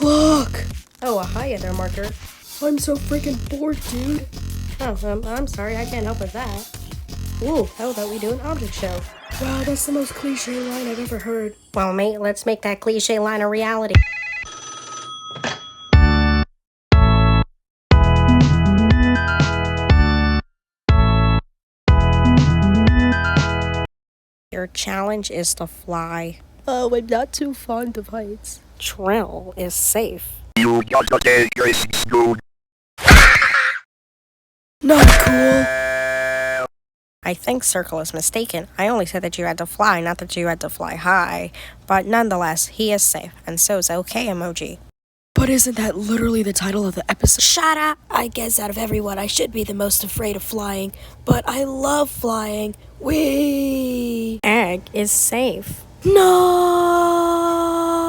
o'clock! Oh, hiya there, Marker. I'm so freaking bored, dude. Oh, I'm sorry, I can't help with that. Ooh, how about we do an object show? Wow, that's the most cliche line I've ever heard. Well, mate, let's make that cliche line a reality. Your challenge is to fly. Oh, I'm not too fond of heights. Trill is safe. You gotta get your school. Not cool. I think Circle is mistaken. I only said that you had to fly, not that you had to fly high. But nonetheless, he is safe, and so is OK emoji. But isn't that literally the title of the episode? Shut up! I guess out of everyone, I should be the most afraid of flying, but I love flying. Whee! Egg is safe. No!